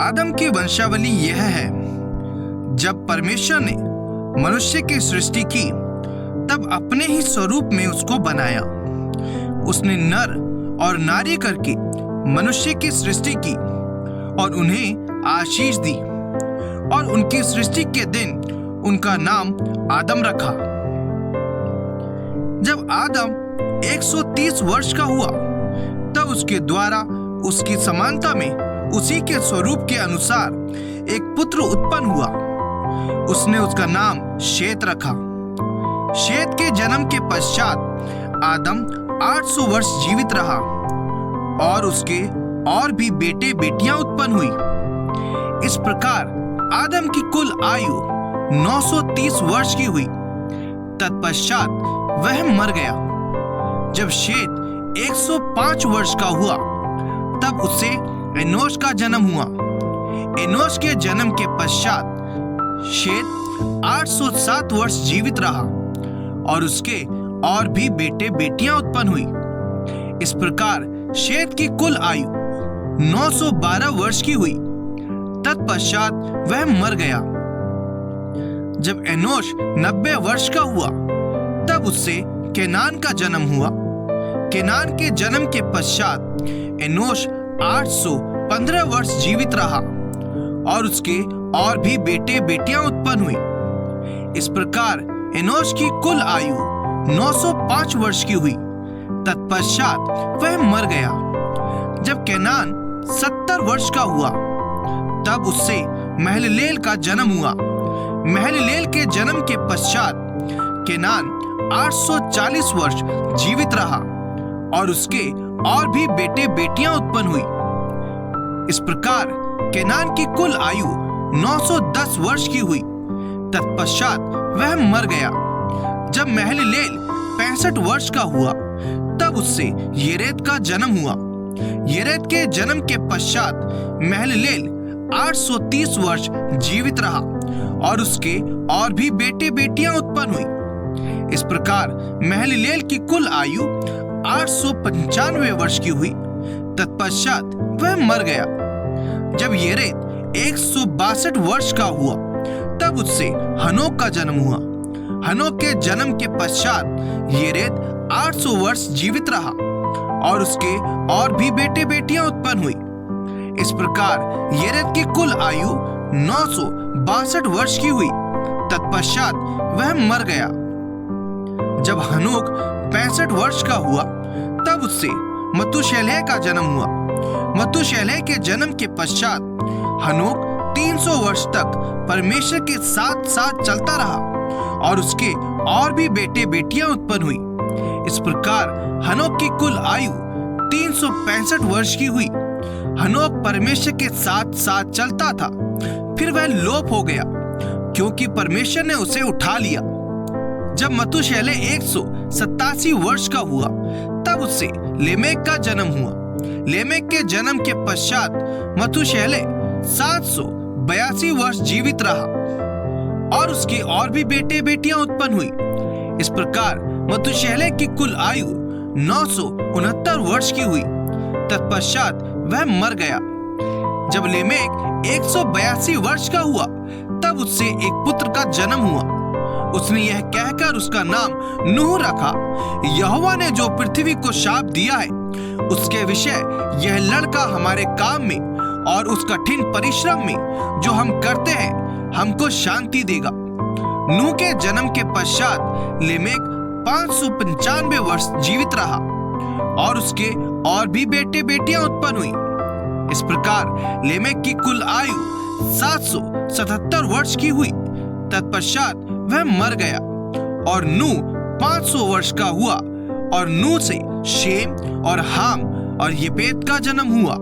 आदम की वंशावली यह है। जब परमेश्वर ने मनुष्य की सृष्टि की तब अपने ही स्वरूप में उसको बनाया। उसने नर और नारी करके मनुष्य की सृष्टि की और उन्हें आशीष दी और उनकी सृष्टि के दिन उनका नाम आदम रखा। जब आदम 130 वर्ष का हुआ तब उसके द्वारा उसकी समानता में उसी के स्वरूप के अनुसार एक पुत्र उत्पन्न हुआ। उसने उसका नाम शेत रखा। शेत के जन्म के पश्चात आदम 800 वर्ष जीवित रहा और उसके और भी बेटे बेटियां उत्पन्न हुई। इस प्रकार आदम की कुल आयु 930 वर्ष की हुई। तत्पश्चात वह मर गया। जब शेत 105 वर्ष का हुआ तब उससे एनोश का जन्म हुआ। एनोश के जन्म के पश्चात शेत 807 वर्ष जीवित रहा और उसके और भी बेटे बेटियां उत्पन्न हुई। इस प्रकार शेत की कुल आयु 912 वर्ष की हुई। तत्पश्चात वह मर गया। जब एनोश 90 वर्ष का हुआ तब उससे केनान का जन्म हुआ। केनान के जन्म के पश्चात एनोश 815 वर्ष जीवित रहा और उसके और भी बेटे बेटियां उत्पन्न हुई। इस प्रकार एनोश की कुल आयु 905 वर्ष की हुई। तत्पश्चात वह मर गया। जब केनान 70 वर्ष का हुआ तब उससे महललेल का जन्म हुआ। महललेल के जन्म के पश्चात केनान 840 वर्ष जीवित रहा और उसके और भी बेटे बेटियां उत्पन्न हुई। इस प्रकार केनान की कुल आयु 910 वर्ष की हुई। तत्पश्चात वह मर गया। जब महललेल 65 वर्ष का हुआ तब उससे येरेद का जन्म हुआ। येरेद के जन्म के पश्चात महललेल 830 वर्ष जीवित रहा और उसके और भी बेटे बेटियां उत्पन्न हुई। इस प्रकार महललेल की कुल आयु 895 वर्ष की हुई। तत्पश्चात वह मर गया। जब येरेद 162 वर्ष का हुआ तब उससे हनोक का जन्म हुआ। हनोक के जन्म के पश्चात येरेद 800 वर्ष जीवित रहा और उसके और भी बेटे बेटियां उत्पन्न हुई। इस प्रकार येरेद की कुल आयु 962 वर्ष की हुई। तत्पश्चात वह मर गया। जब हनोक 65 वर्ष का हुआ तब उससे मतूशेलह का जन्म हुआ। मतूशेलह के जन्म के पश्चात हनोक 300 वर्ष तक परमेश्वर के साथ साथ चलता रहा और उसके और भी बेटे बेटियां उत्पन्न हुई। इस प्रकार हनोक की कुल आयु 365 वर्ष की हुई। हनोक परमेश्वर के साथ साथ चलता था, फिर वह लोप हो गया क्योंकि परमेश्वर ने उसे उठा लिया। जब मतूशेलह 187 वर्ष का हुआ तब उससे लेमेक का जन्म हुआ। लेमेक के जन्म के पश्चात मतूशेलह 782 वर्ष जीवित रहा और उसके और भी बेटे बेटियां उत्पन्न हुई। इस प्रकार मतूशेलह की कुल आयु 969 वर्ष की हुई। तत्पश्चात वह मर गया। जब लेमेक 182 वर्ष का हुआ तब उससे एक पुत्र का जन्म हुआ। उसने यह कहकर उसका नाम नूह रखा, यहोवा ने जो पृथ्वी को शाप दिया है उसके विषय यह लड़का हमारे काम में और उस कठिन परिश्रम में जो हम करते हैं हमको शांति देगा। नूह के जन्म के पश्चात लेमेक 595 वर्ष जीवित रहा और उसके और भी बेटे बेटियां उत्पन्न हुई। इस प्रकार लेमेक की कुल आयु 777 वर्ष की हुई। तत्पश्चात वह मर गया और नूह 500 वर्ष का हुआ और नूह से शेम और हाम और येपेत का जन्म हुआ।